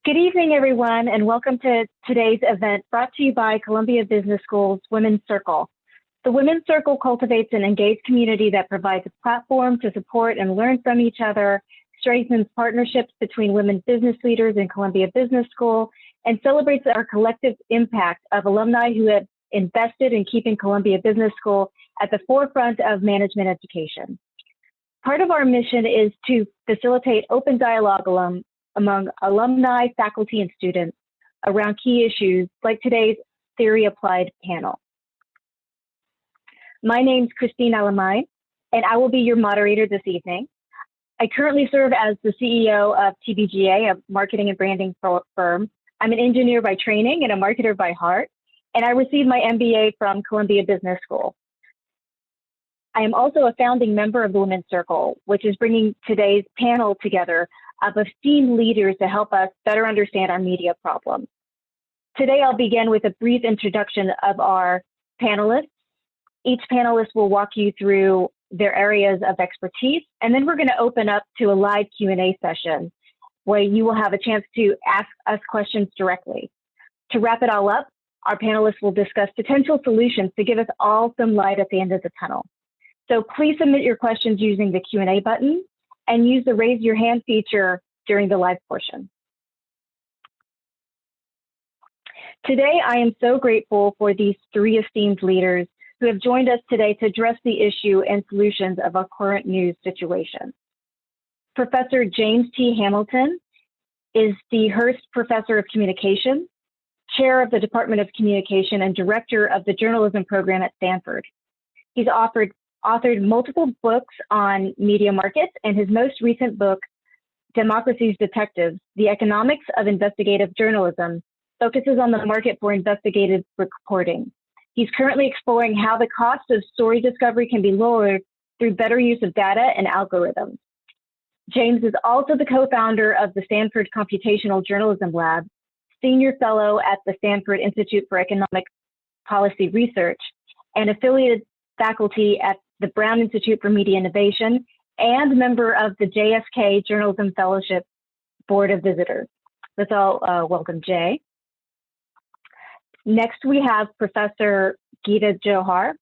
Good evening, everyone, and welcome to today's event brought to you by Columbia Business School's Women's Circle. The Women's Circle cultivates an engaged community that provides a platform to support and learn from each other, strengthens partnerships between women business leaders in Columbia Business School, and celebrates our collective impact of alumni who have invested in keeping Columbia Business School at the forefront of management education. Part of our mission is to facilitate open dialogue among alumni, faculty, and students around key issues like today's Theory Applied panel. My name's Christine Alemany, and I will be your moderator this evening. I currently serve as the CEO of TBGA, a marketing and branding firm. I'm an engineer by training and a marketer by heart, and I received my MBA from Columbia Business School. I am also a founding member of the Women's Circle, which is bringing today's panel together of esteemed leaders to help us better understand our media problems. Today, I'll begin with a brief introduction of our panelists. Each panelist will walk you through their areas of expertise, and then we're going to open up to a live Q&A session where you will have a chance to ask us questions directly. To wrap it all up, our panelists will discuss potential solutions to give us all some light at the end of the tunnel. So please submit your questions using the Q&A button and use the raise your hand feature during the live portion. Today, I am so grateful for these three esteemed leaders who have joined us today to address the issue and solutions of our current news situation. Professor James T. Hamilton is the Hearst Professor of Communication, Chair of the Department of Communication, and Director of the Journalism Program at Stanford. He's authored multiple books on media markets, and his most recent book, Democracy's Detectives: The Economics of Investigative Journalism, focuses on the market for investigative reporting. He's currently exploring how the cost of story discovery can be lowered through better use of data and algorithms. James is also the co-founder of the Stanford Computational Journalism Lab, Senior Fellow at the Stanford Institute for Economic Policy Research, and affiliated faculty at the Brown Institute for Media Innovation, and member of the JSK Journalism Fellowship Board of Visitors. Let's all welcome Jay. Next, we have Professor Gita Johar.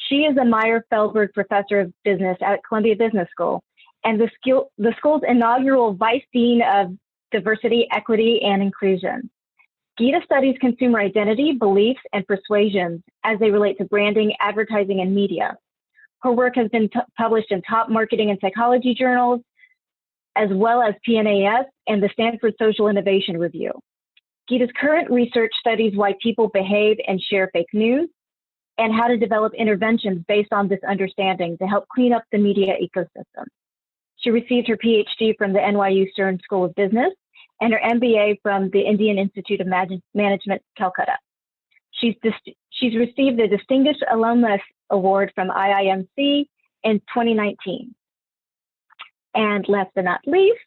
She is a Meyer Feldberg Professor of Business at Columbia Business School and the school's inaugural Vice Dean of Diversity, Equity, and Inclusion. Gita studies consumer identity, beliefs, and persuasions as they relate to branding, advertising, and media. Her work has been published in top marketing and psychology journals, as well as PNAS and the Stanford Social Innovation Review. Gita's current research studies why people behave and share fake news, and how to develop interventions based on this understanding to help clean up the media ecosystem. She received her PhD from the NYU Stern School of Business and her MBA from the Indian Institute of Management, Calcutta. She's received the Distinguished Alumnus Award from IIMC in 2019. And last but not least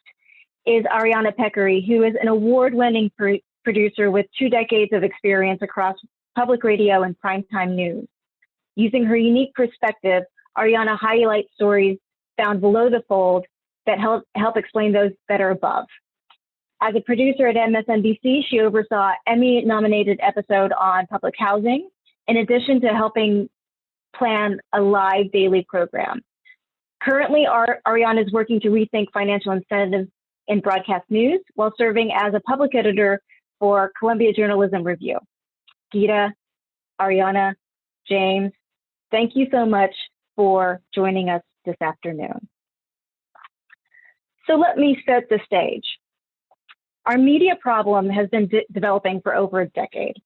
is Ariana Pekary, who is an award-winning producer with 2 decades of experience across public radio and primetime news. Using her unique perspective, Ariana highlights stories found below the fold that help explain those that are above. As a producer at MSNBC, she oversaw Emmy-nominated episode on public housing, in addition to helping plan a live daily program. Currently, Ariana is working to rethink financial incentives in broadcast news while serving as a public editor for Columbia Journalism Review. Gita, Ariana, James, thank you so much for joining us this afternoon. So let me set the stage. Our media problem has been developing for over a decade,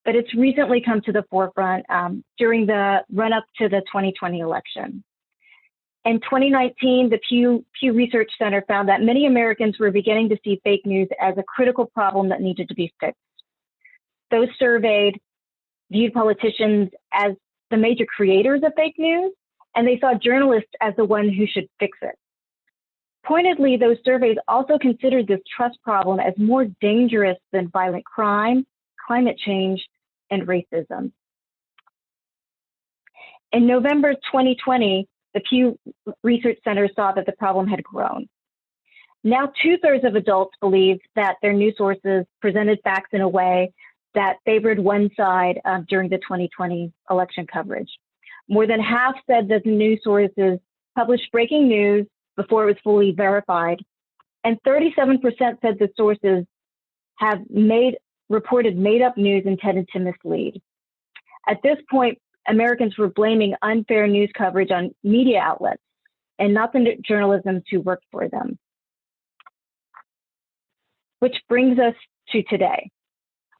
but it's recently come to the forefront during the run-up to the 2020 election. In 2019, the Pew Research Center found that many Americans were beginning to see fake news as a critical problem that needed to be fixed. Those surveyed viewed politicians as the major creators of fake news, and they saw journalists as the one who should fix it. Pointedly, those surveys also considered this trust problem as more dangerous than violent crime, climate change, and racism. In November 2020, the Pew Research Center saw that the problem had grown. Now, 2/3 of adults believe that their news sources presented facts in a way that favored one side during the 2020 election coverage. More than half said that the news sources published breaking news before it was fully verified, and 37% said the sources have reported made-up news intended to mislead. At this point, Americans were blaming unfair news coverage on media outlets and not the journalism who worked for them. Which brings us to today,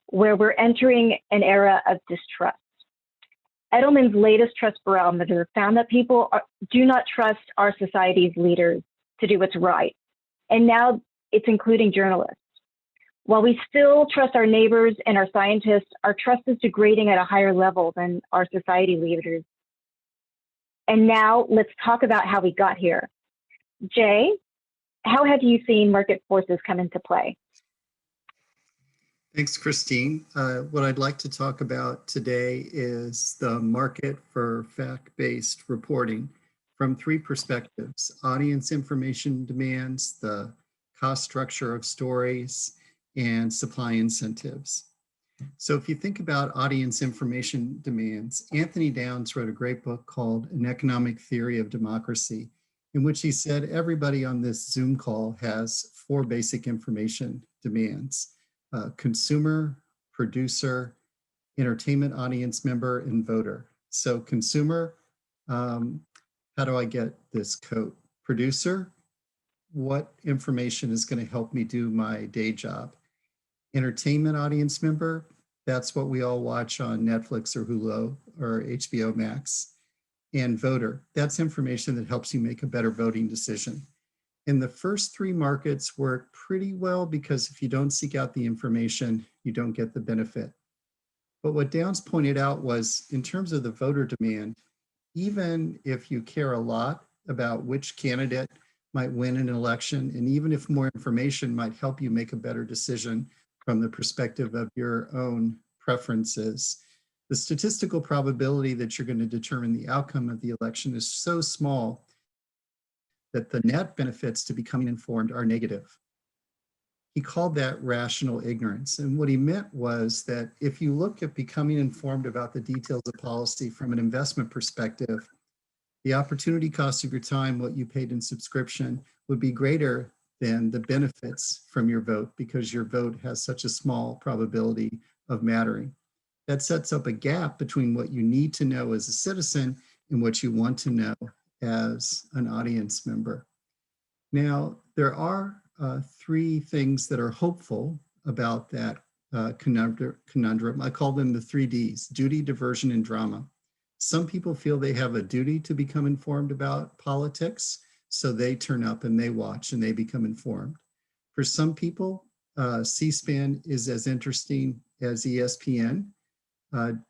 where we're entering an era of distrust. Edelman's latest trust barometer found that people do not trust our society's leaders to do what's right, and now it's including journalists. While we still trust our neighbors and our scientists, our trust is degrading at a higher level than our society leaders. And now let's talk about how we got here. Jay, how have you seen market forces come into play? Thanks, Christine. What I'd like to talk about today is the market for fact-based reporting from three perspectives: audience information demands, the cost structure of stories, and supply incentives. So if you think about audience information demands, Anthony Downs wrote a great book called An Economic Theory of Democracy, in which he said everybody on this Zoom call has four basic information demands: consumer, producer, entertainment audience member, and voter. So consumer, how do I get this coat? Producer, what information is going to help me do my day job? Entertainment audience member, that's what we all watch on Netflix or Hulu or HBO Max. And voter, that's information that helps you make a better voting decision. And the first three markets work pretty well because if you don't seek out the information, you don't get the benefit. But what Downs pointed out was, in terms of the voter demand, even if you care a lot about which candidate might win an election, and even if more information might help you make a better decision from the perspective of your own preferences, the statistical probability that you're going to determine the outcome of the election is so small that the net benefits to becoming informed are negative. He called that rational ignorance. And what he meant was that if you look at becoming informed about the details of policy from an investment perspective, the opportunity cost of your time, what you paid in subscription, would be greater than the benefits from your vote because your vote has such a small probability of mattering. That sets up a gap between what you need to know as a citizen and what you want to know as an audience member. Now, there are three things that are hopeful about that conundrum. I call them the 3Ds: duty, diversion, and drama. Some people feel they have a duty to become informed about politics, so they turn up and they watch and they become informed. For some people, C-SPAN is as interesting as ESPN.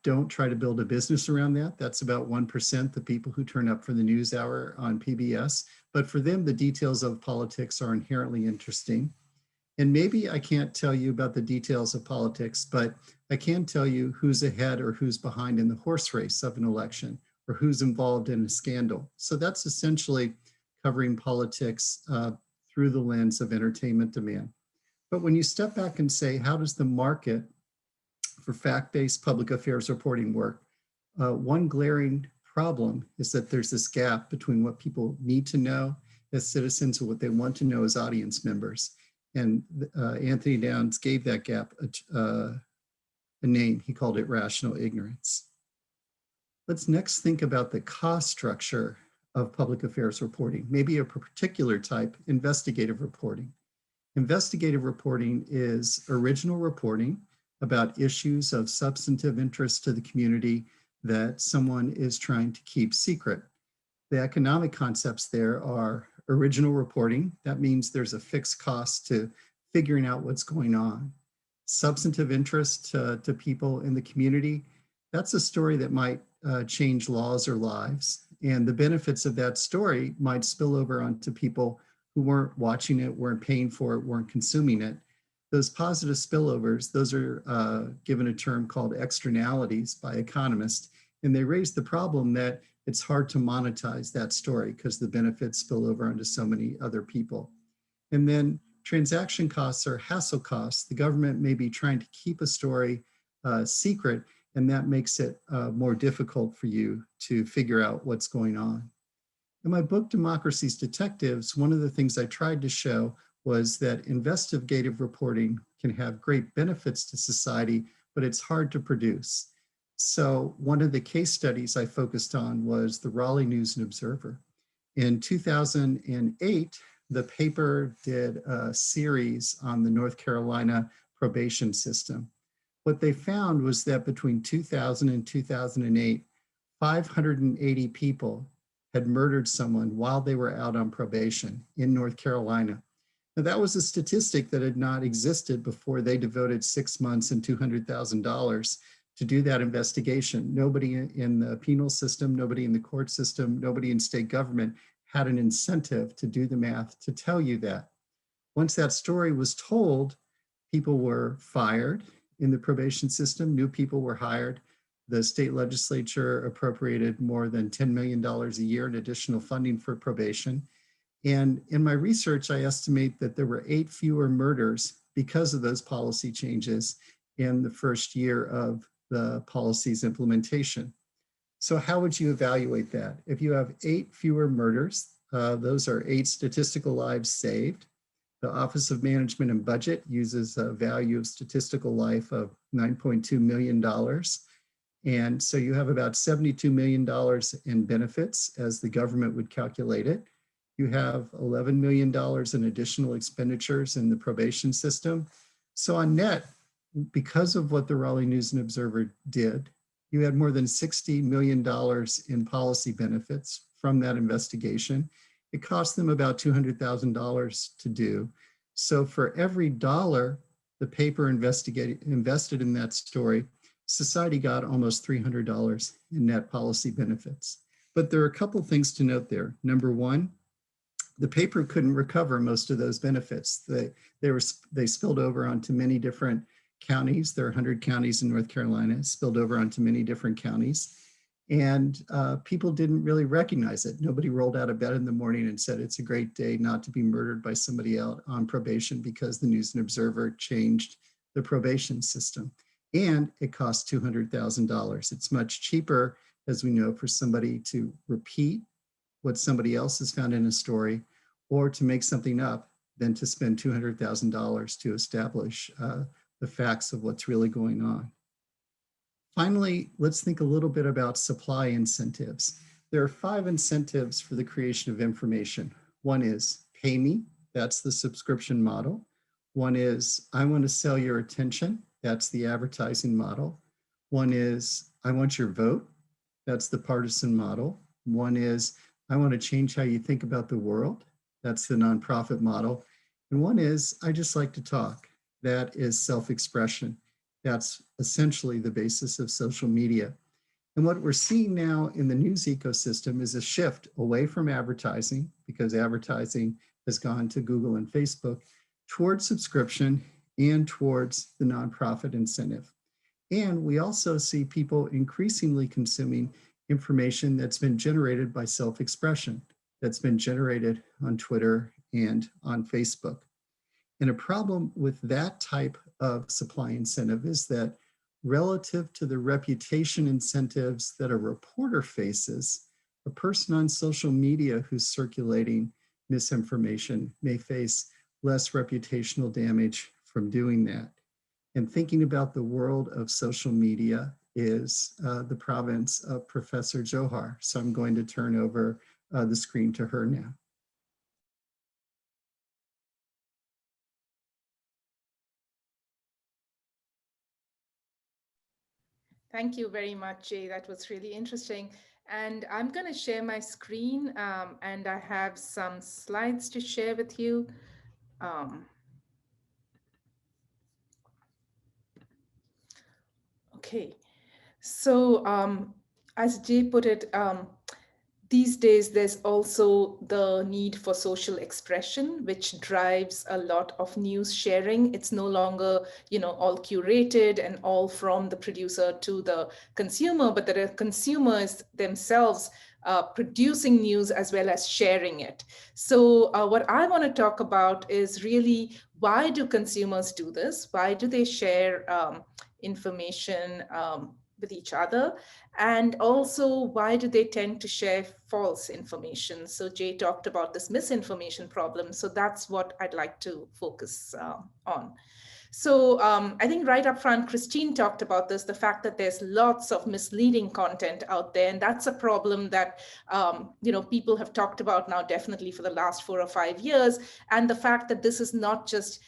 Don't try to build a business around that. That's about 1%, the people who turn up for the news hour on PBS. But for them, the details of politics are inherently interesting. And maybe I can't tell you about the details of politics, but I can tell you who's ahead or who's behind in the horse race of an election, or who's involved in a scandal. So that's essentially covering politics through the lens of entertainment demand. But when you step back and say, how does the market for fact-based public affairs reporting work? One glaring problem is that there's this gap between what people need to know as citizens and what they want to know as audience members. And Anthony Downs gave that gap a name. He called it rational ignorance. Let's next think about the cost structure of public affairs reporting, maybe a particular type: investigative reporting. Investigative reporting is original reporting about issues of substantive interest to the community that someone is trying to keep secret. The economic concepts there are original reporting. That means there's a fixed cost to figuring out what's going on. Substantive interest to people in the community, that's a story that might change laws or lives. And the benefits of that story might spill over onto people who weren't watching it, weren't paying for it, weren't consuming it. Those positive spillovers, those are given a term called externalities by economists. And they raise the problem that it's hard to monetize that story because the benefits spill over onto so many other people. And then transaction costs are hassle costs. The government may be trying to keep a story secret, and that makes it more difficult for you to figure out what's going on. In my book, Democracy's Detectives, one of the things I tried to show was that investigative reporting can have great benefits to society, but it's hard to produce. So one of the case studies I focused on was the Raleigh News and Observer. In 2008, the paper did a series on the North Carolina probation system. What they found was that between 2000 and 2008, 580 people had murdered someone while they were out on probation in North Carolina. Now, that was a statistic that had not existed before they devoted 6 months and $200,000 to do that investigation. Nobody in the penal system, nobody in the court system, nobody in state government had an incentive to do the math to tell you that. Once that story was told, people were fired in the probation system, new people were hired. The state legislature appropriated more than $10 million a year in additional funding for probation. And in my research, I estimate that there were 8 fewer murders because of those policy changes in the first year of the policy's implementation. So how would you evaluate that? If you have 8 fewer murders, those are 8 statistical lives saved. The Office of Management and Budget uses a value of statistical life of $9.2 million. And so you have about $72 million in benefits as the government would calculate it. You have $11 million in additional expenditures in the probation system. So on net, because of what the Raleigh News and Observer did, you had more than $60 million in policy benefits from that investigation. It cost them about $200,000 to do. So for every dollar the paper invested in that story, society got almost $300 in net policy benefits. But there are a couple things to note there. Number one, the paper couldn't recover most of those benefits. They spilled over onto many different counties. There are 100 counties in North Carolina, spilled over onto many different counties. And people didn't really recognize it. Nobody rolled out of bed in the morning and said, it's a great day not to be murdered by somebody out on probation because the News and Observer changed the probation system. And it cost $200,000. It's much cheaper, as we know, for somebody to repeat what somebody else has found in a story or to make something up than to spend $200,000 to establish the facts of what's really going on. Finally, let's think a little bit about supply incentives. There are 5 incentives for the creation of information. One is pay me, that's the subscription model. One is I want to sell your attention, that's the advertising model. One is I want your vote, that's the partisan model. One is I want to change how you think about the world, that's the nonprofit model. And one is I just like to talk, that is self-expression. That's essentially the basis of social media. And what we're seeing now in the news ecosystem is a shift away from advertising, because advertising has gone to Google and Facebook, towards subscription and towards the nonprofit incentive. And we also see people increasingly consuming information that's been generated by self-expression, that's been generated on Twitter and on Facebook. And a problem with that type of supply incentive is that relative to the reputation incentives that a reporter faces, a person on social media who's circulating misinformation may face less reputational damage from doing that. And thinking about the world of social media is the province of Professor Johar. So I'm going to turn over the screen to her now. Thank you very much, Jay. That was really interesting. And I'm going to share my screen, and I have some slides to share with you. Okay, so as Jay put it, these days, there's also the need for social expression, which drives a lot of news sharing. It's no longer, all curated and all from the producer to the consumer, but the consumers themselves producing news as well as sharing it. So what I want to talk about is really, why do consumers do this? Why do they share information with each other? And also, why do they tend to share false information? So Jay talked about this misinformation problem. So that's what I'd like to focus on. So I think right up front, Christine talked about this, the fact that there's lots of misleading content out there. And that's a problem that people have talked about now definitely for the last 4 or 5 years. And the fact that this is not just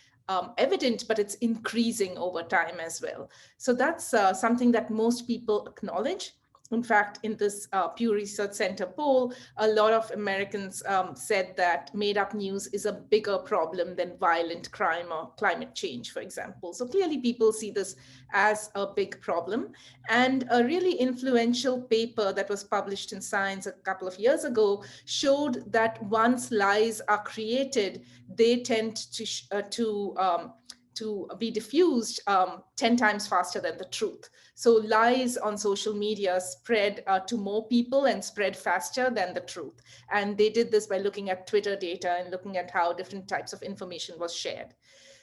evident, but it's increasing over time as well. So that's something that most people acknowledge. In fact, in this Pew Research Center poll, a lot of Americans said that made-up news is a bigger problem than violent crime or climate change, for example. So clearly people see this as a big problem. And a really influential paper that was published in Science a couple of years ago showed that once lies are created, they tend to be diffused 10 times faster than the truth. So lies on social media spread to more people and spread faster than the truth. And they did this by looking at Twitter data and looking at how different types of information was shared.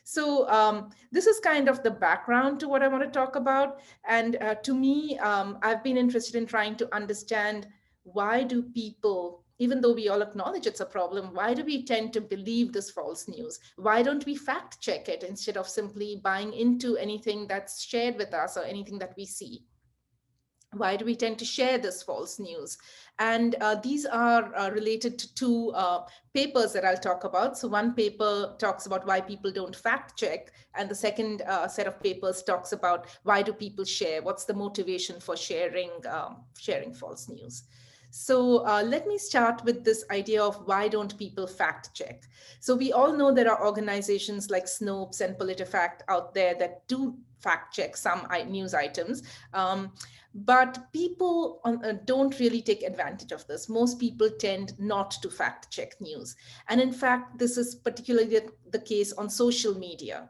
So this is kind of the background to what I want to talk about. And to me, I've been interested in trying to understand, why do people, even though we all acknowledge it's a problem, why do we tend to believe this false news? Why don't we fact check it instead of simply buying into anything that's shared with us or anything that we see? Why do we tend to share this false news? And these are related to two papers that I'll talk about. So one paper talks about why people don't fact check, and the second set of papers talks about why do people share? What's the motivation for sharing false news? So let me start with this idea of why don't people fact check? So we all know there are organizations like Snopes and PolitiFact out there that do fact check some news items. But people don't really take advantage of this. Most people tend not to fact check news. And in fact, this is particularly the case on social media.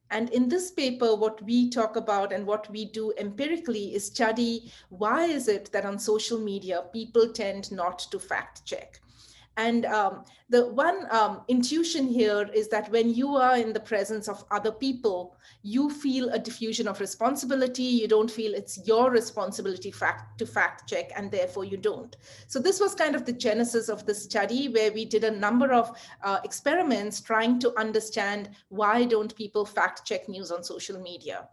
And in this paper, what we talk about and what we do empirically is study, why is it that on social media, people tend not to fact check? And the one intuition here is that when you are in the presence of other people, you feel a diffusion of responsibility. You don't feel it's your responsibility to fact check, and therefore you don't. So this was kind of the genesis of the study, where we did a number of experiments trying to understand, why don't people fact check news on social media?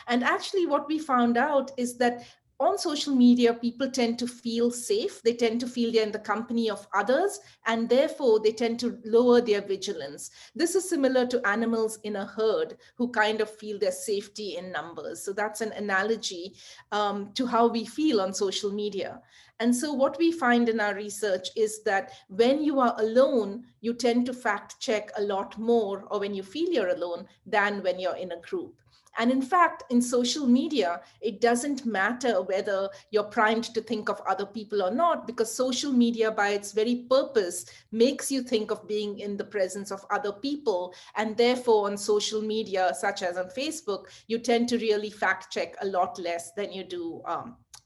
And actually what we found out is that on social media, people tend to feel safe. They tend to feel they're in the company of others, and therefore they tend to lower their vigilance. This is similar to animals in a herd who kind of feel their safety in numbers. So that's an analogy to how we feel on social media. And so what we find in our research is that when you are alone, you tend to fact check a lot more, or when you feel you're alone, than when you're in a group. And in fact, in social media, it doesn't matter whether you're primed to think of other people or not, because social media by its very purpose makes you think of being in the presence of other people. And therefore on social media, such as on Facebook, you tend to really fact check a lot less than you do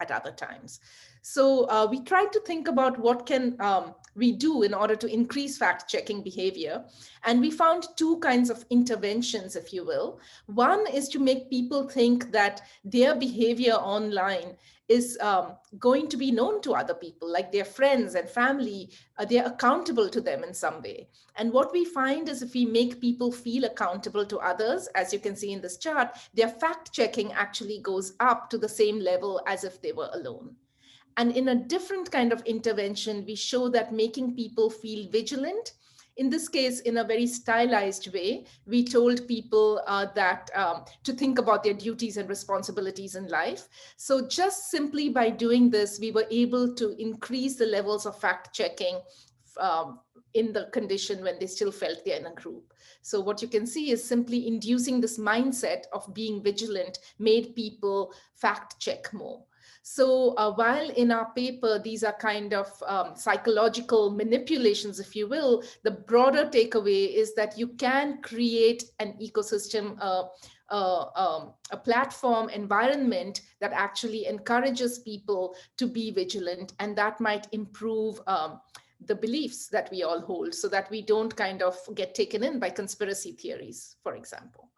at other times. So we tried to think about what can we do in order to increase fact-checking behavior. And we found two kinds of interventions, if you will. One is to make people think that their behavior online is going to be known to other people, like their friends and family. They're accountable to them in some way. And what we find is, if we make people feel accountable to others, as you can see in this chart, their fact-checking actually goes up to the same level as if they were alone. And in a different kind of intervention, we show that making people feel vigilant, in this case, in a very stylized way, we told people that to think about their duties and responsibilities in life. So just simply by doing this, we were able to increase the levels of fact-checking in the condition when they still felt they're in a group. So what you can see is simply inducing this mindset of being vigilant made people fact-check more. So while in our paper, these are kind of psychological manipulations, if you will, the broader takeaway is that you can create an ecosystem, a platform environment that actually encourages people to be vigilant, and that might improve the beliefs that we all hold, so that we don't kind of get taken in by conspiracy theories, for example.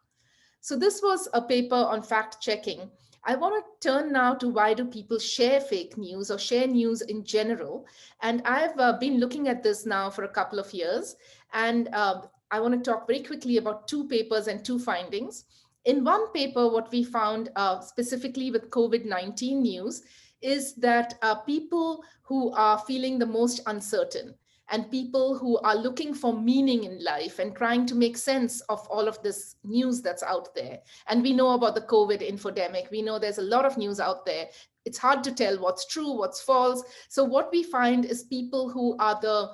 So this was a paper on fact checking. I want to turn now to why do people share fake news or share news in general. And I've been looking at this now for a couple of years. And I want to talk very quickly about two papers and two findings. In one paper, what we found specifically with COVID-19 news is that people who are feeling the most uncertain and people who are looking for meaning in life and trying to make sense of all of this news that's out there. And we know about the COVID infodemic. We know there's a lot of news out there. It's hard to tell what's true, what's false. So what we find is people who are the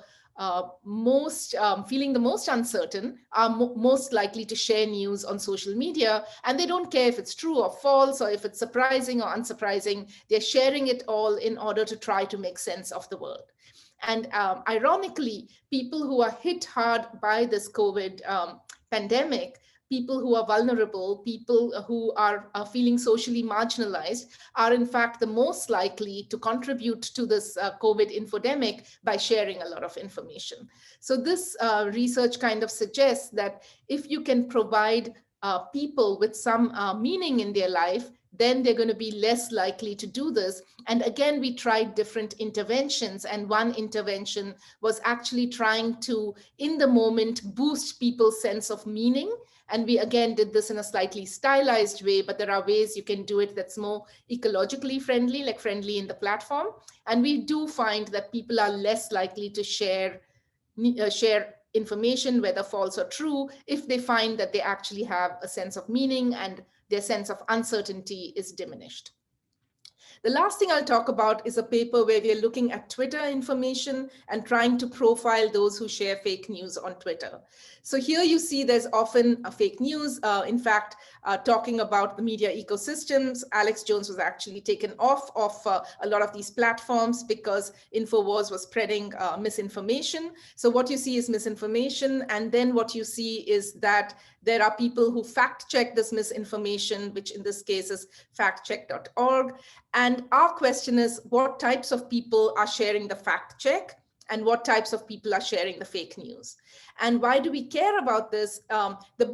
most feeling the most uncertain are most likely to share news on social media, and they don't care if it's true or false or if it's surprising or unsurprising. They're sharing it all in order to try to make sense of the world. And ironically, people who are hit hard by this COVID pandemic, people who are vulnerable, people who are feeling socially marginalized, are in fact the most likely to contribute to this COVID infodemic by sharing a lot of information. So this research kind of suggests that if you can provide people with some meaning in their life, then they're going to be less likely to do this. And again, we tried different interventions. And one intervention was actually trying to, in the moment, boost people's sense of meaning. And we, again, did this in a slightly stylized way, but there are ways you can do it that's more ecologically friendly, like friendly in the platform. And we do find that people are less likely to share information, whether false or true, if they find that they actually have a sense of meaning and their sense of uncertainty is diminished. The last thing I'll talk about is a paper where we are looking at Twitter information and trying to profile those who share fake news on Twitter. So here you see there's often a fake news. In fact, talking about the media ecosystems, Alex Jones was actually taken off of a lot of these platforms because InfoWars was spreading misinformation. So what you see is misinformation. And then what you see is that there are people who fact check this misinformation, which in this case is factcheck.org. And our question is, what types of people are sharing the fact check and what types of people are sharing the fake news? And why do we care about this? The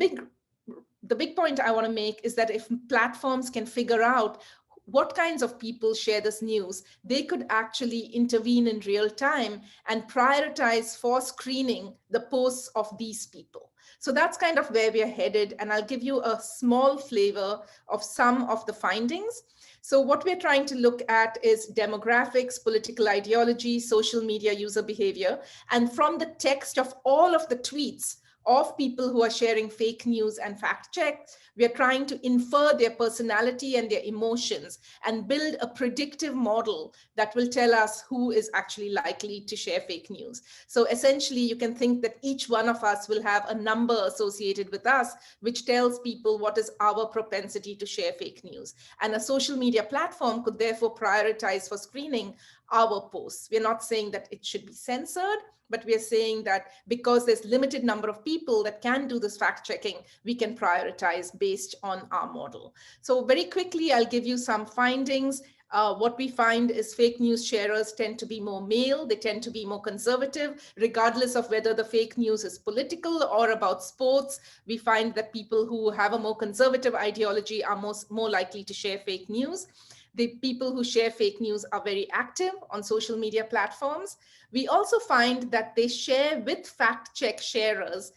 big point I want to make is that if platforms can figure out what kinds of people share this news, they could actually intervene in real time and prioritize for screening the posts of these people. So that's kind of where we are headed. And I'll give you a small flavor of some of the findings. So what we're trying to look at is demographics, political ideology, social media user behavior. And from the text of all of the tweets of people who are sharing fake news and fact checks, we are trying to infer their personality and their emotions and build a predictive model that will tell us who is actually likely to share fake news. So essentially, you can think that each one of us will have a number associated with us, which tells people what is our propensity to share fake news. And a social media platform could therefore prioritize for screening our posts. We're not saying that it should be censored, but we are saying that because there's limited number of people that can do this fact checking, we can prioritize based on our model. So very quickly, I'll give you some findings. What we find is fake news sharers tend to be more male. They tend to be more conservative, regardless of whether the fake news is political or about sports. We find that people who have a more conservative ideology are more likely to share fake news. The people who share fake news are very active on social media platforms. We also find that they share with fact check sharers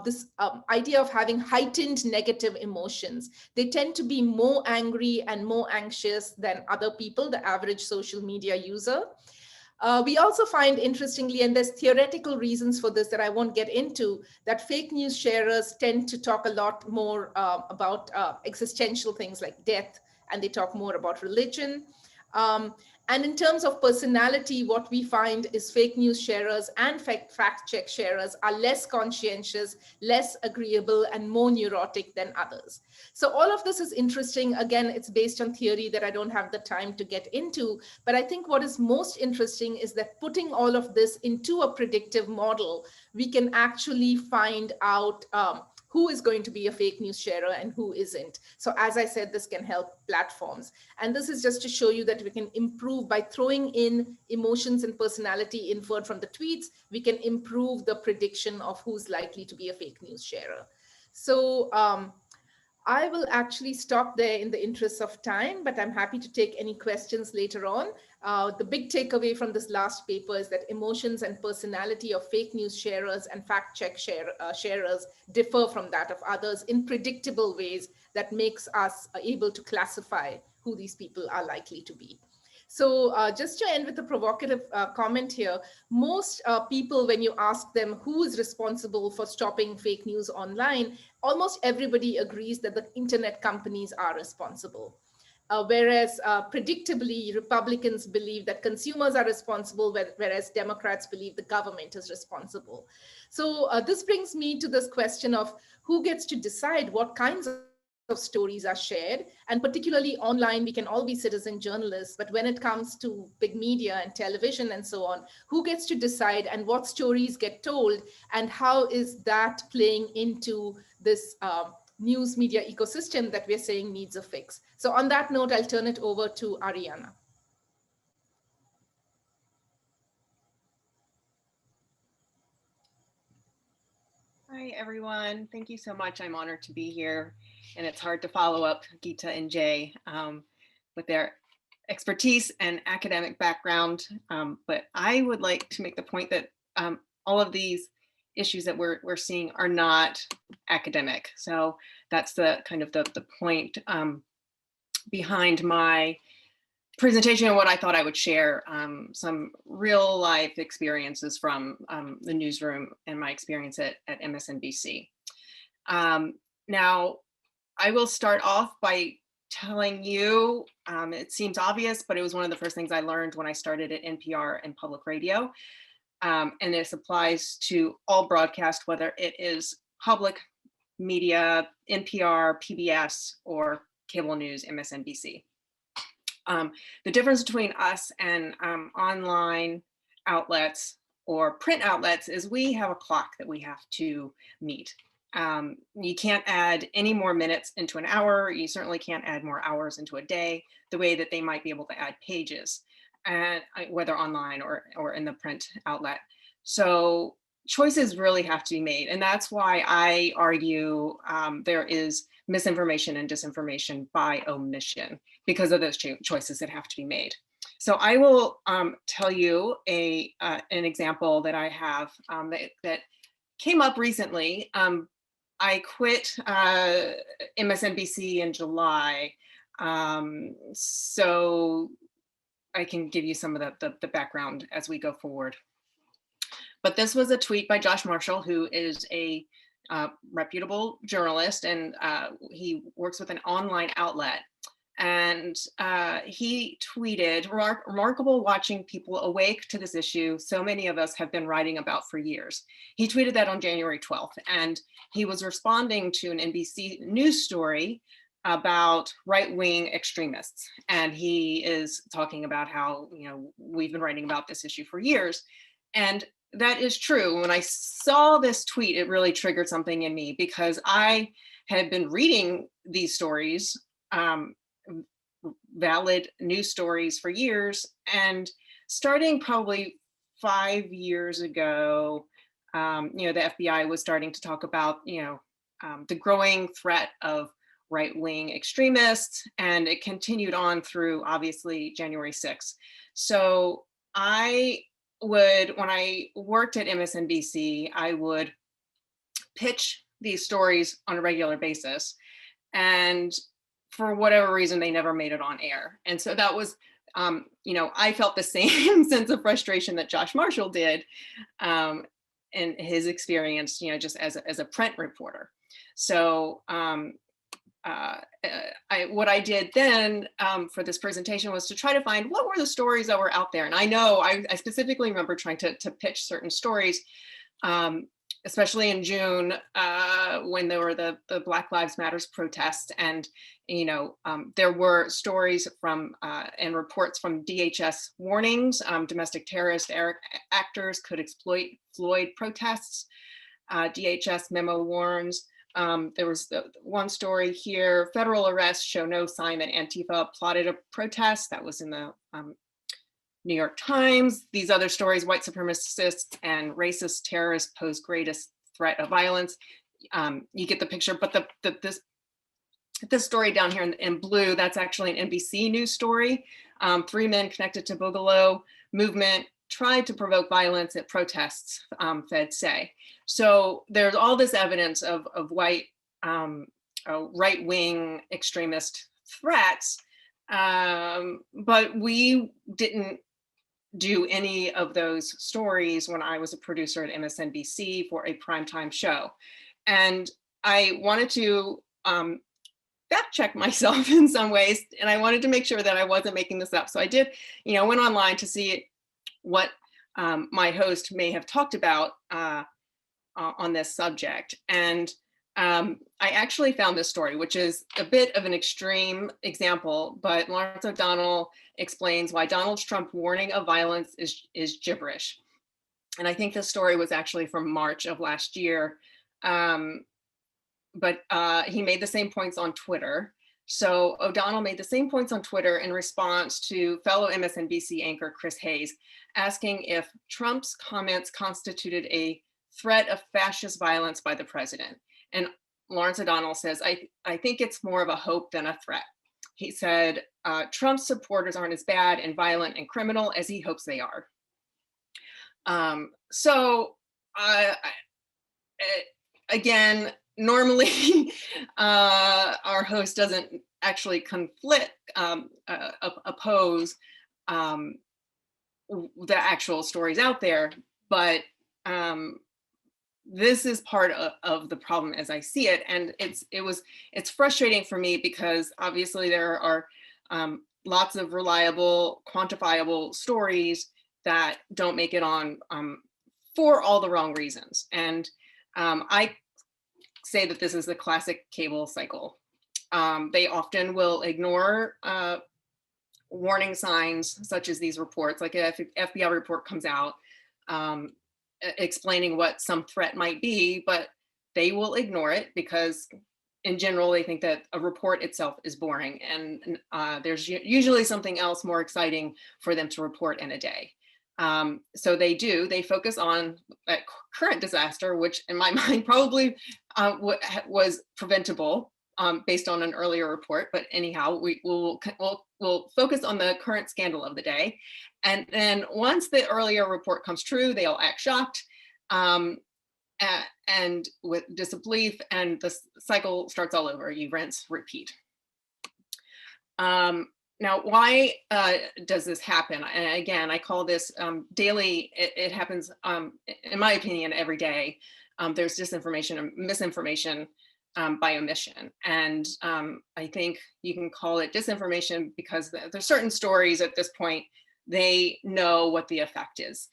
this idea of having heightened negative emotions. They tend to be more angry and more anxious than other people, the average social media user. We also find, interestingly, and there's theoretical reasons for this that I won't get into, that fake news sharers tend to talk a lot more about existential things like death, and they talk more about religion. And in terms of personality, what we find is fake news sharers and fact check sharers are less conscientious, less agreeable, and more neurotic than others. So all of this is interesting. Again, it's based on theory that I don't have the time to get into. But I think what is most interesting is that putting all of this into a predictive model, we can actually find out who is going to be a fake news sharer and who isn't. So as I said, this can help platforms. And this is just to show you that we can improve by throwing in emotions and personality inferred from the tweets. We can improve the prediction of who's likely to be a fake news sharer. So I will actually stop there in the interest of time, but I'm happy to take any questions later on. The big takeaway from this last paper is that emotions and personality of fake news sharers and fact check sharers differ from that of others in predictable ways that makes us able to classify who these people are likely to be. So just to end with a provocative comment here, most people, when you ask them who is responsible for stopping fake news online, almost everybody agrees that the internet companies are responsible. Whereas predictably, Republicans believe that consumers are responsible, whereas Democrats believe the government is responsible. So this brings me to this question of who gets to decide what kinds of stories are shared. And particularly online, we can all be citizen journalists, but when it comes to big media and television and so on, who gets to decide and what stories get told, and how is that playing into this news media ecosystem that we're saying needs a fix? So on that note, I'll turn it over to Ariana. Hi, everyone. Thank you so much. I'm honored to be here. And it's hard to follow up Gita and Jay with their expertise and academic background. But I would like to make the point that all of these issues that we're seeing are not academic. So that's the kind of the point behind my presentation and what I thought I would share some real life experiences from the newsroom and my experience at MSNBC. Now, I will start off by telling you, it seems obvious, but it was one of the first things I learned when I started at NPR and public radio. And this applies to all broadcast, whether it is public media, NPR, PBS, or cable news, MSNBC. The difference between us and online outlets or print outlets is we have a clock that we have to meet. You can't add any more minutes into an hour. You certainly can't add more hours into a day, the way that they might be able to add pages, and whether online or in the print outlet. So choices really have to be made. And that's why I argue there is misinformation and disinformation by omission, because of those choices that have to be made. So I will tell you an example that I have that came up recently. I quit MSNBC in July, so I can give you some of the background as we go forward. But this was a tweet by Josh Marshall, who is a reputable journalist, and he works with an online outlet. And he tweeted, "Remarkable watching people awake to this issue so many of us have been writing about for years." He tweeted that on January 12th, and he was responding to an NBC News story about right-wing extremists. And he is talking about how, we've been writing about this issue for years. And that is true. When I saw this tweet, it really triggered something in me, because I had been reading these stories, valid news stories, for years. And starting probably 5 years ago, the FBI was starting to talk about, the growing threat of right-wing extremists, and it continued on through, obviously, January 6th. So when I worked at MSNBC, I would pitch these stories on a regular basis, and for whatever reason, they never made it on air. And so that was, I felt the same sense of frustration that Josh Marshall did in his experience, just as a print reporter. So what I did then for this presentation was to try to find what were the stories that were out there. And I know I specifically remember trying to pitch certain stories, especially in June when there were the Black Lives Matters protests. And, there were stories from and reports from DHS warnings, domestic terrorist actors could exploit Floyd protests. DHS memo warns There was one story here, federal arrests show no sign that Antifa plotted a protest. That was in the New York Times. These other stories, white supremacists and racist terrorists pose greatest threat of violence. You get the picture, but this story down here in blue, that's actually an NBC News story. 3 men connected to Boogaloo movement tried to provoke violence at protests, feds say. So there's all this evidence of white right-wing extremist threats, but we didn't do any of those stories when I was a producer at MSNBC for a primetime show. And I wanted to fact check myself in some ways, and I wanted to make sure that I wasn't making this up. So I did, went online to see what my host may have talked about on this subject. And I actually found this story, which is a bit of an extreme example, but Lawrence O'Donnell explains why Donald Trump's warning of violence is gibberish. And I think this story was actually from March of last year. But he made the same points on Twitter. So O'Donnell made the same points on Twitter in response to fellow MSNBC anchor Chris Hayes, asking if Trump's comments constituted a threat of fascist violence by the president. And Lawrence O'Donnell says, I think it's more of a hope than a threat. He said, Trump's supporters aren't as bad and violent and criminal as he hopes they are. Again, normally our host doesn't actually oppose the actual stories out there, but this is part of the problem as I see it. And it's frustrating for me because obviously there are lots of reliable, quantifiable stories that don't make it on for all the wrong reasons. And I say that this is the classic cable cycle. They often will ignore warning signs such as these reports, like if an FBI report comes out explaining what some threat might be, but they will ignore it because in general, they think that a report itself is boring and there's usually something else more exciting for them to report in a day. So they focus on that current disaster, which in my mind probably was preventable based on an earlier report. But anyhow, we'll focus on the current scandal of the day. And then once the earlier report comes true, they'll act shocked and with disbelief, and the cycle starts all over. You rinse, repeat. Now, why does this happen? And again, I call this daily. It happens, in my opinion, every day. There's disinformation and misinformation by omission. And I think you can call it disinformation because there's certain stories at this point, they know what the effect is.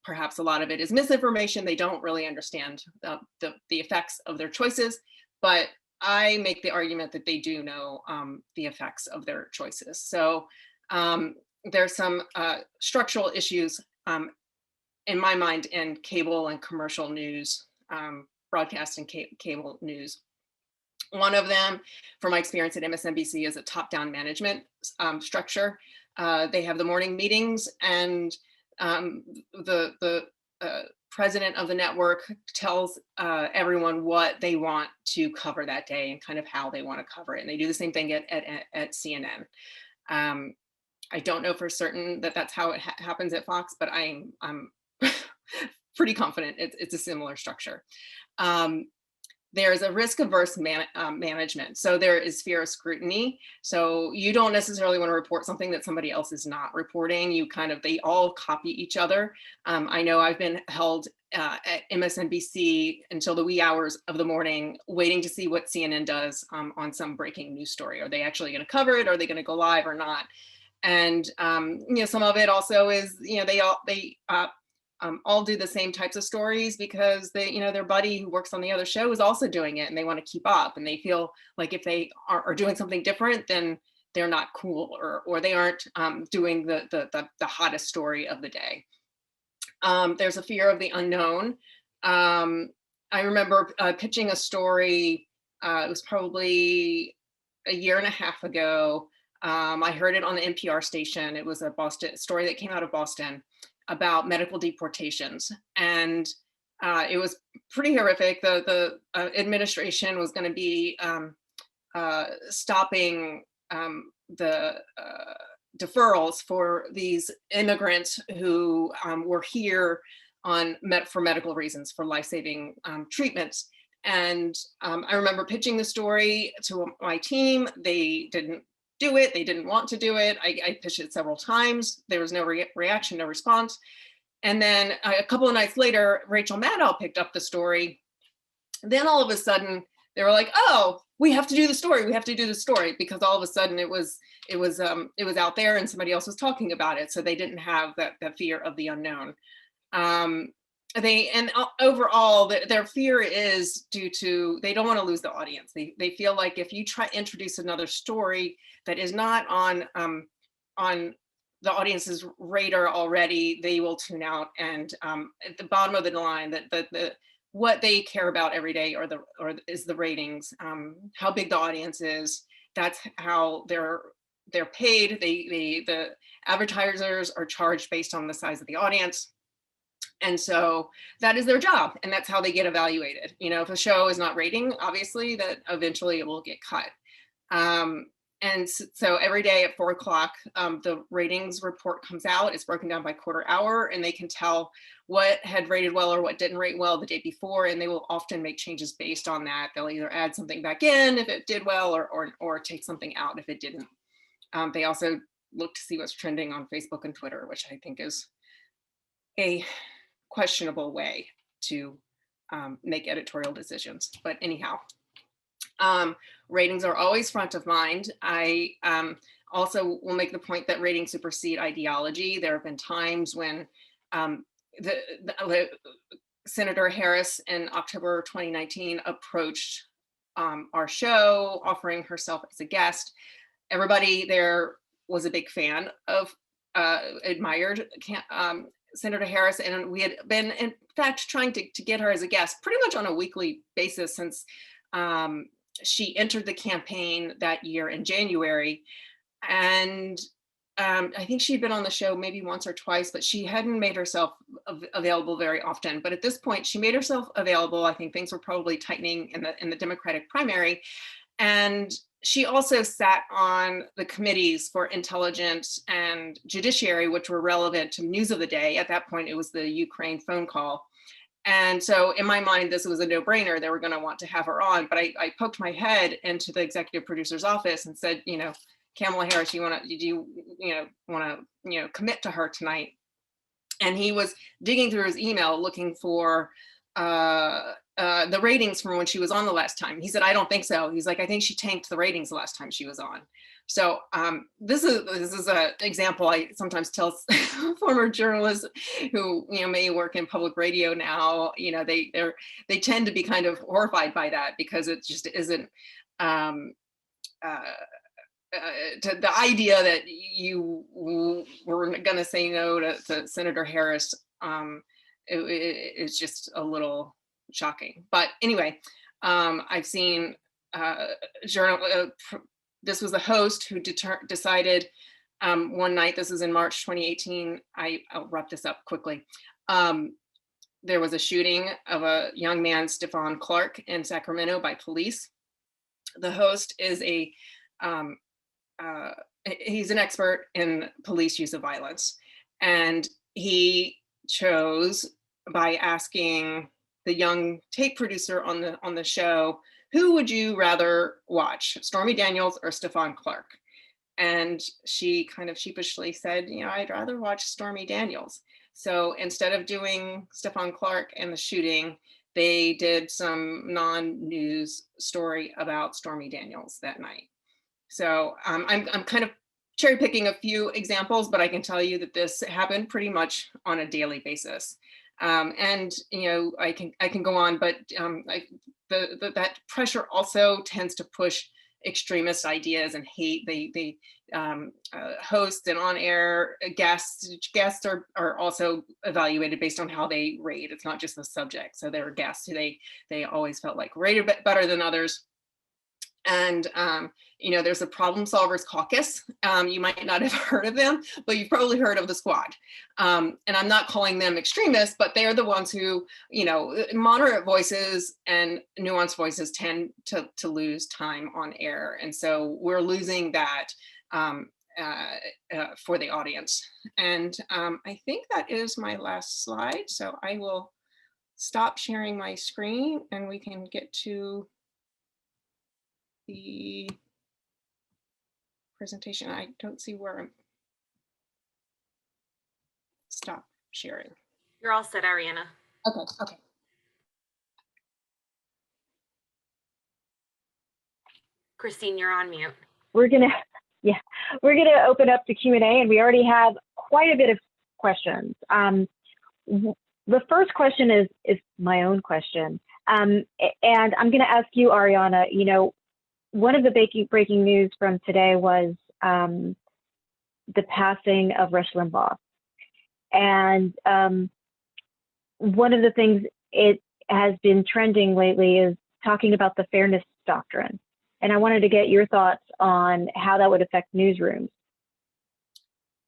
Perhaps a lot of it is misinformation. They don't really understand the effects of their choices, but I make the argument that they do know the effects of their choices. So there's some structural issues in my mind in cable and commercial news, broadcast and cable news. One of them, from my experience at MSNBC, is a top-down management structure. They have the morning meetings, and the president of the network tells everyone what they want to cover that day and kind of how they want to cover it. And they do the same thing at CNN. I don't know for certain that that's how it happens at Fox, but I'm pretty confident it's a similar structure. There's a risk-averse management. So there is fear of scrutiny. So you don't necessarily want to report something that somebody else is not reporting. They all copy each other. I know I've been held at MSNBC until the wee hours of the morning, waiting to see what CNN does on some breaking news story. Are they actually going to cover it? Are they going to go live or not? And some of it also is, they all do the same types of stories because their buddy who works on the other show is also doing it, and they want to keep up, and they feel like if they are doing something different, then they're not cool, or they aren't doing the hottest story of the day. There's a fear of the unknown. I remember pitching a story, it was probably a year and a half ago. I heard it on the NPR station. It was a Boston story that came out of Boston about medical deportations. And it was pretty horrific. The administration was going to be stopping the deferrals for these immigrants who were here for medical reasons, for life-saving treatments. And I remember pitching the story to my team. They didn't do it. They didn't want to do it. I pitched it several times. There was no reaction, no response. And then a couple of nights later, Rachel Maddow picked up the story. Then all of a sudden, they were like, "Oh, we have to do the story. We have to do the story," because all of a sudden it was out there and somebody else was talking about it. So they didn't have that fear of the unknown. Overall, their fear is due to, they don't want to lose the audience. They feel like if you try to introduce another story that is not on the audience's radar already, they will tune out. And at the bottom of the line, what they care about every day is the ratings, how big the audience is. That's how they're paid. The advertisers are charged based on the size of the audience. And so that is their job, and that's how they get evaluated. If a show is not rating, obviously that eventually it will get cut. And so every day at 4 o'clock, the ratings report comes out. It's broken down by quarter hour, and they can tell what had rated well or what didn't rate well the day before. And they will often make changes based on that. They'll either add something back in if it did well, or take something out if it didn't. They also look to see what's trending on Facebook and Twitter, which I think is a questionable way to make editorial decisions. But anyhow, ratings are always front of mind. I also will make the point that ratings supersede ideology. There have been times when Senator Harris in October 2019 approached our show, offering herself as a guest. Everybody there was a big fan of, admired Senator Harris, and we had been, in fact, trying to get her as a guest pretty much on a weekly basis since she entered the campaign that year in January. And I think she'd been on the show maybe once or twice, but she hadn't made herself available very often. But at this point, she made herself available. I think things were probably tightening in the Democratic primary. And she also sat on the committees for intelligence and judiciary, which were relevant to news of the day. At that point, it was the Ukraine phone call. And so in my mind, this was a no-brainer. They were going to want to have her on. But I poked my head into the executive producer's office and said, Kamala Harris, do you want to commit to her tonight? And he was digging through his email looking for the ratings from when she was on the last time. He said, "I don't think so." He's like, "I think she tanked the ratings the last time she was on." So this is an example I sometimes tell former journalists who may work in public radio now. They tend to be kind of horrified by that, because it just isn't the idea that you were going to say no to Senator Harris. It's just a little shocking. But anyway, I've seen this was the host who decided one night, this is in March 2018, I'll wrap this up quickly. There was a shooting of a young man, Stephon Clark, in Sacramento by police. The host is he's an expert in police use of violence. And he chose, by asking the young tape producer on the show, who would you rather watch, Stormy Daniels or Stephon Clark? And she kind of sheepishly said, I'd rather watch Stormy Daniels. So instead of doing Stephon Clark and the shooting, they did some non-news story about Stormy Daniels that night. So I'm kind of cherry picking a few examples, but I can tell you that this happened pretty much on a daily basis. And I can go on, but that pressure also tends to push extremist ideas and hate. They host and on-air guests. Guests are also evaluated based on how they rate. It's not just the subject. So there are guests who they always felt like rated better than others. And, you know, there's a problem solvers caucus. You might not have heard of them, but you've probably heard of the squad. And I'm not calling them extremists, but they're the ones who, you know, moderate voices and nuanced voices tend to lose time on air. And so we're losing that for the audience. And I think that is my last slide. So I will stop sharing my screen and we can get to the presentation. I don't see where I'm. Stop sharing. You're all set, Ariana. Okay. Christine, you're on mute. We're gonna open up the Q&A, and we already have quite a bit of questions. The first question is my own question, and I'm going to ask you, Ariana. You know, one of the breaking news from today was the passing of Rush Limbaugh. And one of the things it has been trending lately is talking about the fairness doctrine. And I wanted to get your thoughts on how that would affect newsrooms.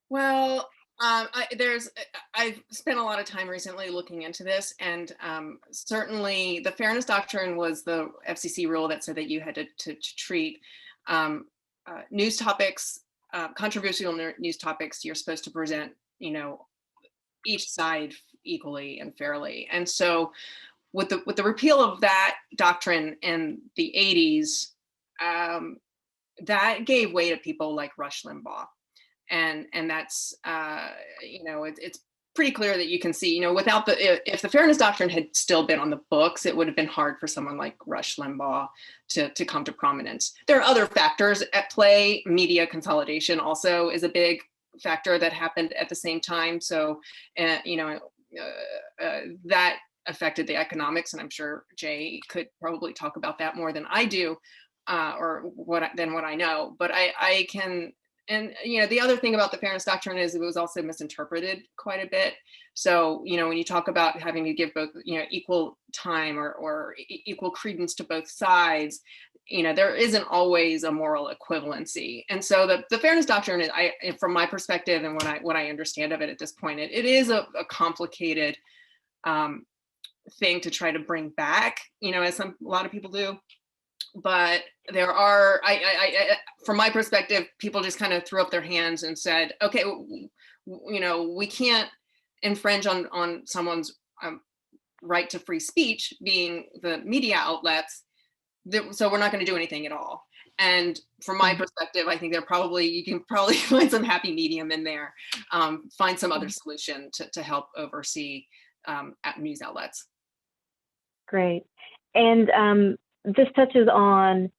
Well, I've spent a lot of time recently looking into this, and certainly the fairness doctrine was the FCC rule that said that you had to treat news topics, controversial news topics. You're supposed to present, you know, each side equally and fairly. And so, with the repeal of that doctrine in the 80s, that gave way to people like Rush Limbaugh. And that's, you know, it's pretty clear that you can see, you know, without if the fairness doctrine had still been on the books, it would have been hard for someone like Rush Limbaugh to come to prominence. There are other factors at play. Media consolidation also is a big factor that happened at the same time. So, you know, that affected the economics, and I'm sure Jay could probably talk about that more than I do, or what I know. But I can. And, you know, the other thing about the fairness doctrine is it was also misinterpreted quite a bit. So, you know, when you talk about having to give both, you know, equal time or equal credence to both sides, you know, there isn't always a moral equivalency. And so the fairness doctrine, from my perspective and what I understand of it at this point, it is a complicated thing to try to bring back, you know, as a lot of people do. But there are, from my perspective, people just kind of threw up their hands and said, okay, you know, we can't infringe on someone's right to free speech, being the media outlets, so we're not going to do anything at all. And from my perspective, I think you can probably find some happy medium in there, find some other solution to help oversee news outlets. Great. And this touches on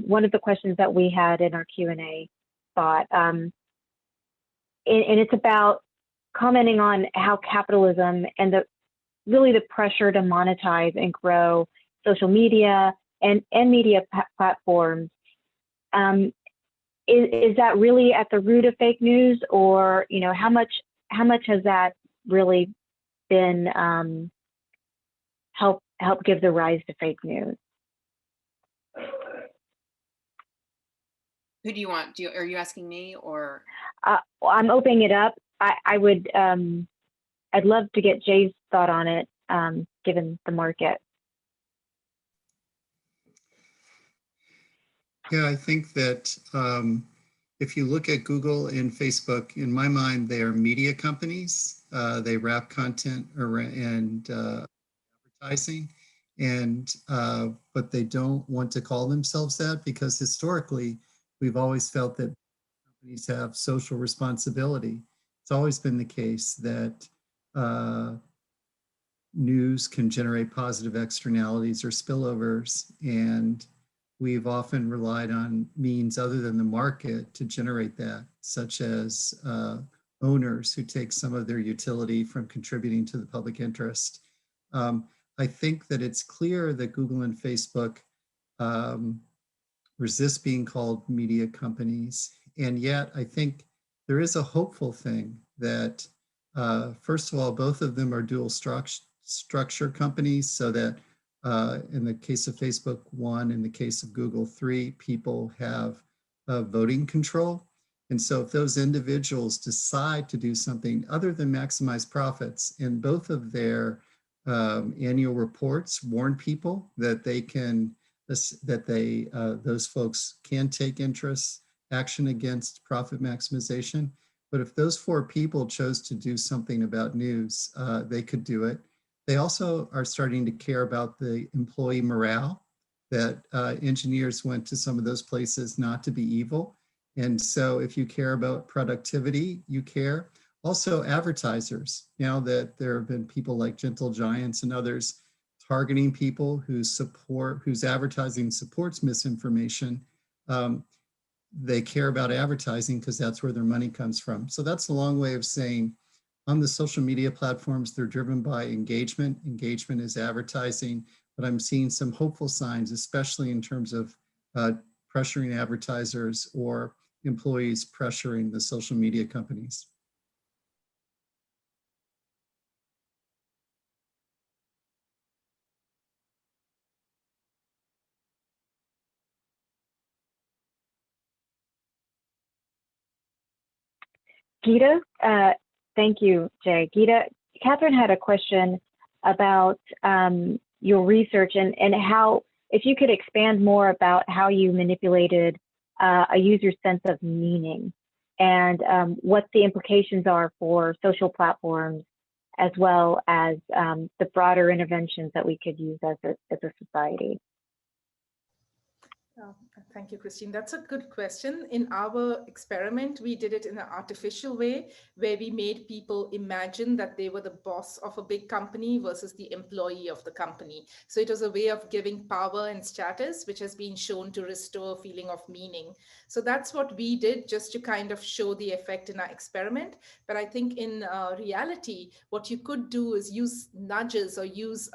one of the questions that we had in our Q&A spot. And it's about commenting on how capitalism and really the pressure to monetize and grow social media and media platforms. Is that really at the root of fake news, or, you know, how much has that really been help give the rise to fake news? Who do you want? Are you asking me, or? I'm opening it up. I would, I'd love to get Jay's thought on it, given the market. Yeah, I think that if you look at Google and Facebook, in my mind, they are media companies. They wrap content and advertising, but they don't want to call themselves that, because historically, we've always felt that companies have social responsibility. It's always been the case that news can generate positive externalities or spillovers, and we've often relied on means other than the market to generate that, such as owners who take some of their utility from contributing to the public interest. I think that it's clear that Google and Facebook resist being called media companies. And yet I think there is a hopeful thing that, first of all, both of them are dual structure companies, so that in the case of Facebook, 1, in the case of Google, 3, people have voting control. And so if those individuals decide to do something other than maximize profits, and both of their annual reports warn people that they can, those folks can take action against profit maximization. But if those 4 people chose to do something about news, they could do it. They also are starting to care about the employee morale, that engineers went to some of those places not to be evil. And so if you care about productivity, you care. Also advertisers, now that there have been people like Gentle Giants and others targeting people whose advertising supports misinformation, they care about advertising because that's where their money comes from. So that's a long way of saying on the social media platforms, they're driven by engagement. Engagement is advertising, but I'm seeing some hopeful signs, especially in terms of pressuring advertisers or employees pressuring the social media companies. Gita, thank you, Jay. Gita, Catherine had a question about your research and how, if you could expand more about how you manipulated a user's sense of meaning and what the implications are for social platforms, as well as the broader interventions that we could use as a society. Thank you, Christine. That's a good question. In our experiment, we did it in an artificial way where we made people imagine that they were the boss of a big company versus the employee of the company. So it was a way of giving power and status, which has been shown to restore a feeling of meaning. So that's what we did, just to kind of show the effect in our experiment. But I think in reality, what you could do is use nudges or use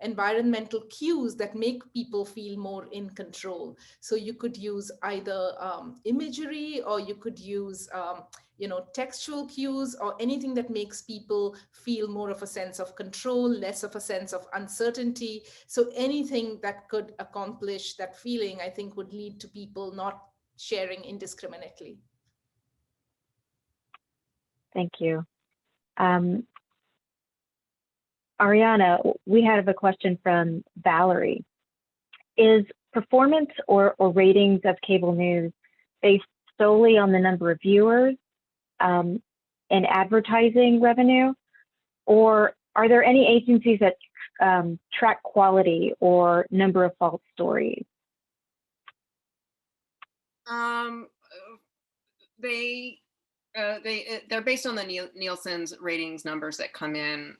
environmental cues that make people feel more in control. So you could use either imagery, or you could use textual cues, or anything that makes people feel more of a sense of control, less of a sense of uncertainty. So anything that could accomplish that feeling, I think, would lead to people not sharing indiscriminately. Thank you. Ariana, we have a question from Valerie. Is performance or ratings of cable news based solely on the number of viewers and advertising revenue? Or are there any agencies that track quality or number of false stories? They're based on the Nielsen's ratings numbers that come in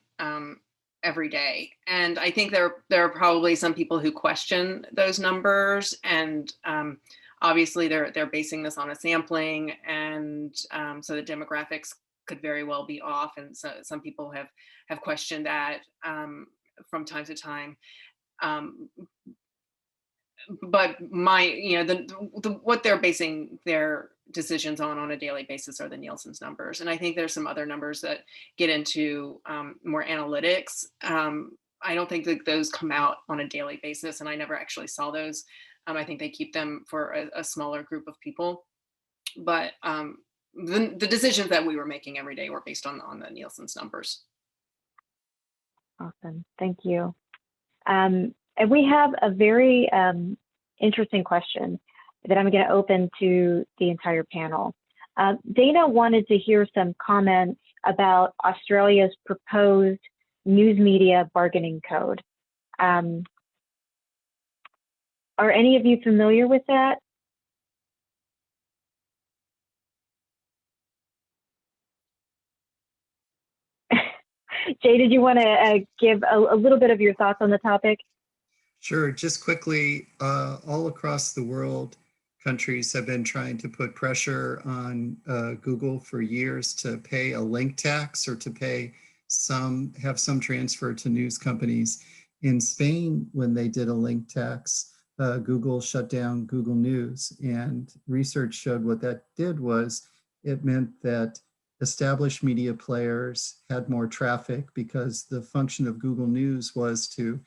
every day. And I think there are probably some people who question those numbers, and obviously they're basing this on a sampling, and so the demographics could very well be off, and so some people have questioned that from time to time. But what they're basing their decisions on a daily basis are the Nielsen's numbers. And I think there's some other numbers that get into more analytics. I don't think that those come out on a daily basis, and I never actually saw those. I think they keep them for a smaller group of people. But the decisions that we were making every day were based on the Nielsen's numbers. Awesome, thank you. And we have a very interesting question that I'm going to open to the entire panel. Dana wanted to hear some comments about Australia's proposed news media bargaining code. Are any of you familiar with that? Jay, did you want to give a little bit of your thoughts on the topic? Sure, just quickly, all across the world, countries have been trying to put pressure on Google for years to pay a link tax or to have some transfer to news companies. In Spain, when they did a link tax, Google shut down Google News. And research showed what that did was it meant that established media players had more traffic because the function of Google News was to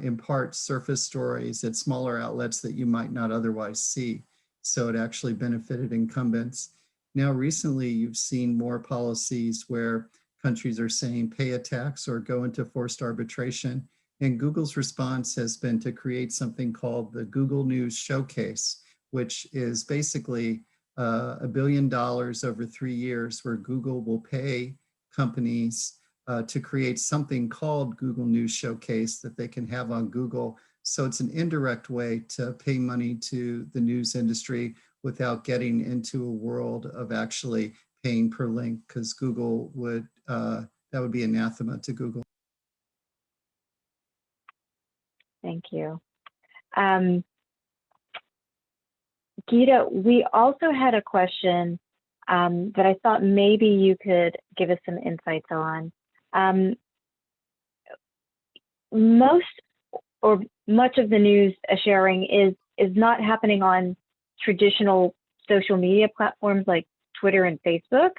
impart surface stories at smaller outlets that you might not otherwise see. So it actually benefited incumbents. Now, recently, you've seen more policies where countries are saying pay a tax or go into forced arbitration. And Google's response has been to create something called the Google News Showcase, which is basically $1 billion over 3 years, where Google will pay companies to create something called Google News Showcase that they can have on Google. So it's an indirect way to pay money to the news industry without getting into a world of actually paying per link, because Google would, that would be anathema to Google. Thank you. Gita, we also had a question that I thought maybe you could give us some insights on. Most or much of the news sharing is not happening on traditional social media platforms like Twitter and Facebook,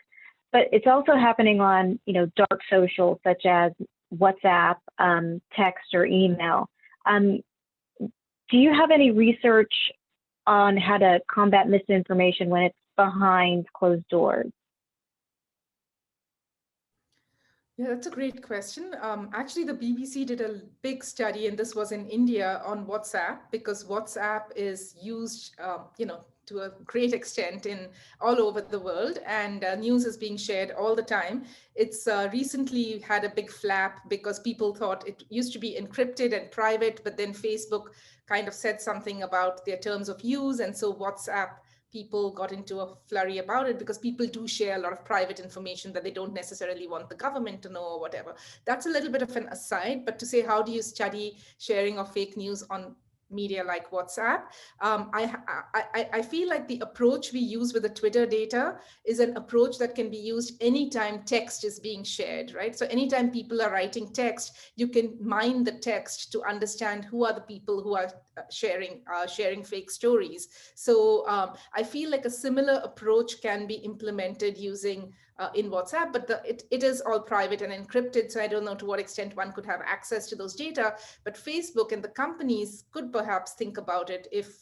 but it's also happening on, you know, dark social such as WhatsApp, text, or email. Do you have any research on how to combat misinformation when it's behind closed doors? Yeah, that's a great question. Actually, the BBC did a big study, and this was in India, on WhatsApp, because WhatsApp is used, to a great extent in all over the world, and news is being shared all the time. It's recently had a big flap because people thought it used to be encrypted and private, but then Facebook kind of said something about their terms of use, and so WhatsApp people got into a flurry about it because people do share a lot of private information that they don't necessarily want the government to know or whatever. That's a little bit of an aside, but to say, how do you study sharing of fake news on media like WhatsApp? I feel like the approach we use with the Twitter data is an approach that can be used anytime text is being shared, right? So anytime people are writing text, you can mine the text to understand who are the people who are sharing fake stories. So I feel like a similar approach can be implemented using in WhatsApp, but it is all private and encrypted. So I don't know to what extent one could have access to those data, but Facebook and the companies could perhaps think about it if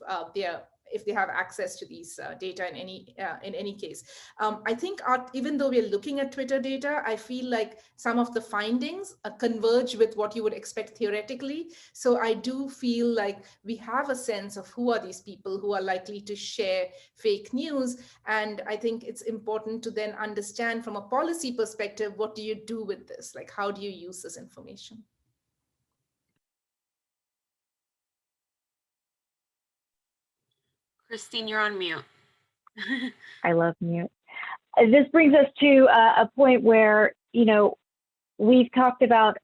they have access to these data in any case. I think even though we're looking at Twitter data, I feel like some of the findings converge with what you would expect theoretically. So I do feel like we have a sense of who are these people who are likely to share fake news. And I think it's important to then understand from a policy perspective, what do you do with this? Like, how do you use this information? Christine, you're on mute. I love mute. This brings us to a point where, you know, we've talked about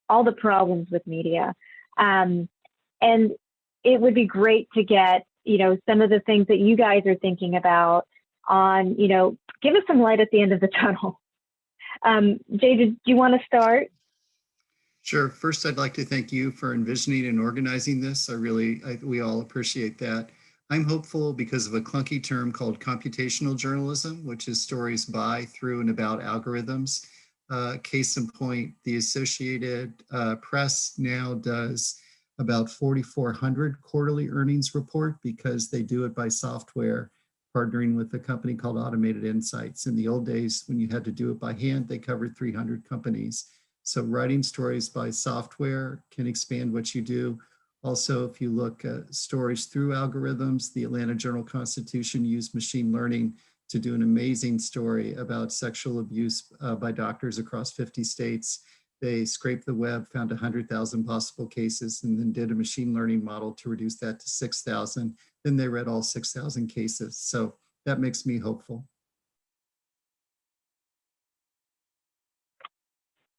all the problems with media. And it would be great to get, you know, some of the things that you guys are thinking about on, you know, give us some light at the end of the tunnel. Jay, do you want to start? Sure. First, I'd like to thank you for envisioning and organizing this. We all appreciate that. I'm hopeful because of a clunky term called computational journalism, which is stories by, through, and about algorithms. Case in point, the Associated Press now does about 4,400 quarterly earnings report because they do it by software, partnering with a company called Automated Insights. In the old days, when you had to do it by hand, they covered 300 companies. So writing stories by software can expand what you do. Also, if you look at stories through algorithms, the Atlanta Journal-Constitution used machine learning to do an amazing story about sexual abuse by doctors across 50 states. They scraped the web, found 100,000 possible cases, and then did a machine learning model to reduce that to 6,000. Then they read all 6,000 cases. So that makes me hopeful.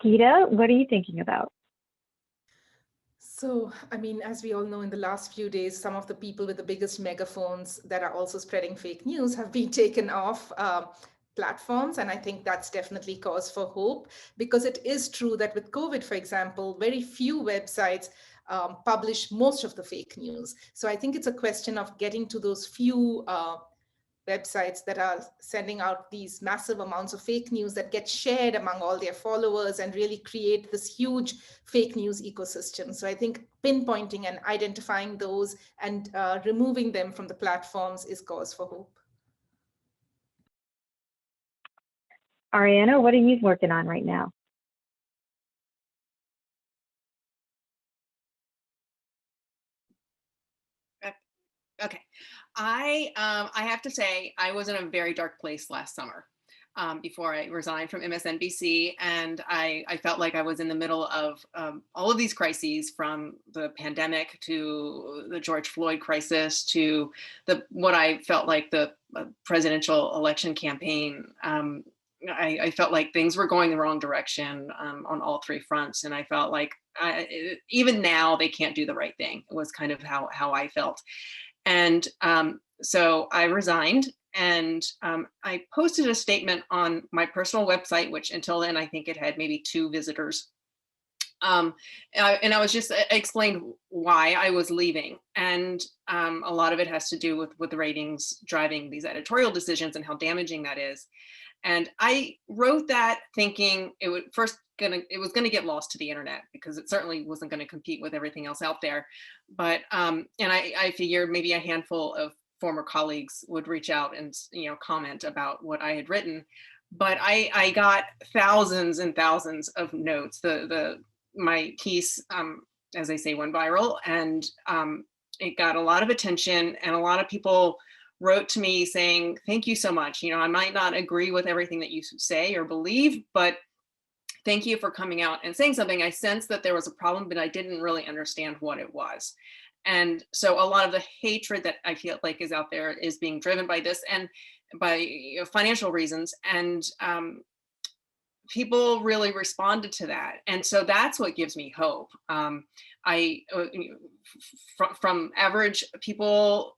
Gita, what are you thinking about? So, I mean, as we all know, in the last few days, some of the people with the biggest megaphones that are also spreading fake news have been taken off platforms. And I think that's definitely cause for hope, because it is true that with COVID, for example, very few websites publish most of the fake news. So I think it's a question of getting to those few websites that are sending out these massive amounts of fake news that get shared among all their followers and really create this huge fake news ecosystem. So I think pinpointing and identifying those and removing them from the platforms is cause for hope. Ariana, what are you working on right now? Okay, I have to say I was in a very dark place last summer before I resigned from MSNBC, and I felt like I was in the middle of all of these crises, from the pandemic to the George Floyd crisis to what I felt like the presidential election campaign. I felt like things were going the wrong direction on all three fronts, and I felt like even now they can't do the right thing. It was kind of how I felt. And so I resigned, and I posted a statement on my personal website, which until then I think it had maybe 2 visitors. And I was just explained why I was leaving. And a lot of it has to do with the ratings driving these editorial decisions and how damaging that is. And I wrote that thinking it was going to get lost to the internet, because it certainly wasn't going to compete with everything else out there. But and I figured maybe a handful of former colleagues would reach out and comment about what I had written. But I got thousands and thousands of notes. My piece, as I say, went viral, and it got a lot of attention, and a lot of people wrote to me saying, thank you so much. I might not agree with everything that you say or believe, but thank you for coming out and saying something. I sensed that there was a problem, but I didn't really understand what it was. And so a lot of the hatred that I feel like is out there is being driven by this and by financial reasons. And people really responded to that. And so that's what gives me hope. From average people,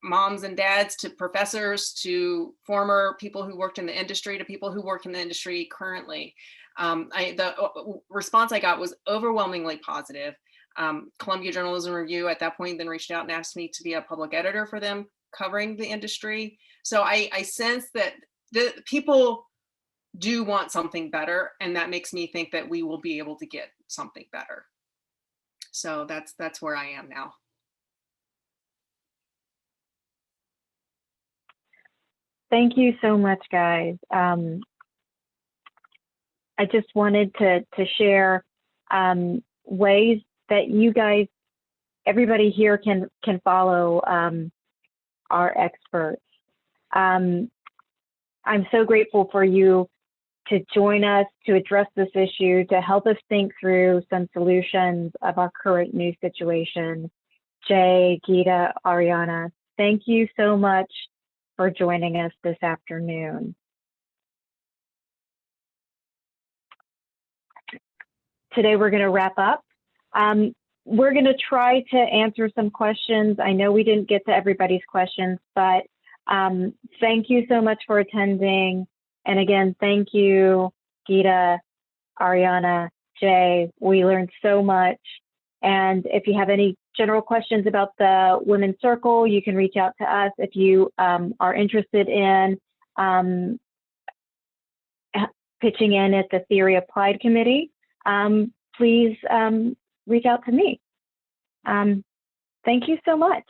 moms and dads, to professors, to former people who worked in the industry, to people who work in the industry currently. The response I got was overwhelmingly positive. Columbia Journalism Review at that point then reached out and asked me to be a public editor for them covering the industry. So I sense that the people do want something better, and that makes me think that we will be able to get something better. So that's where I am now. Thank you so much, guys. I just wanted to share ways that you guys, everybody here can follow our experts. I'm so grateful for you to join us to address this issue, to help us think through some solutions of our current news situation. Jay, Gita, Ariana, thank you so much for joining us this afternoon. Today we're going to wrap up. We're going to try to answer some questions. I know we didn't get to everybody's questions, but thank you so much for attending. And again, thank you, Gita, Ariana, Jay. We learned so much. And if you have any general questions about the Women's Circle, you can reach out to us. If you are interested in pitching in at the Theory Applied Committee, please reach out to me. Thank you so much.